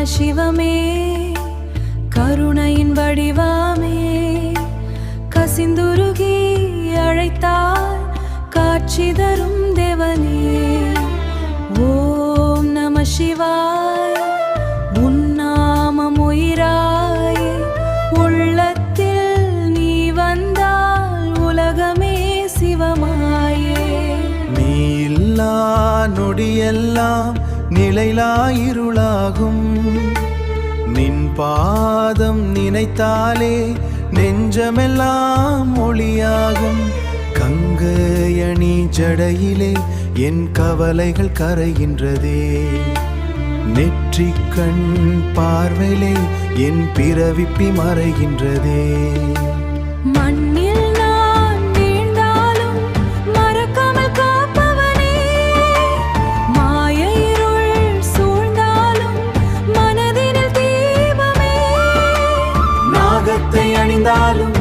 சிவமே கருணையின் வடிவாமே கசிந்துருகி அழைத்தால் காட்சி தரும் தேவனே. ஓம் நம சிவாய உன்னாமம் உயிராய் உள்ளத்தில் நீ வந்தால் உலகமே சிவமாயே. நீ இல்லா நொடியெல்லாம் நிலையிலாயிருளாகும். நின் பாதம் நினைத்தாலே நெஞ்சமெல்லாம் ஒளியாகும். கங்கையணி ஜடையிலே என் கவலைகள் கரைகின்றதே. நெற்றிக் கண் பார்வையிலே என் பிறவிப்பி மறைகின்றதே. மண்ணில் நான் வீழ்ந்தாலும் மறக்காமல் காப்பவனே. மாய இருள் சூழ்ந்தாலும் மனதினில் தீபமே. நாகத்தை அணிந்தாலும்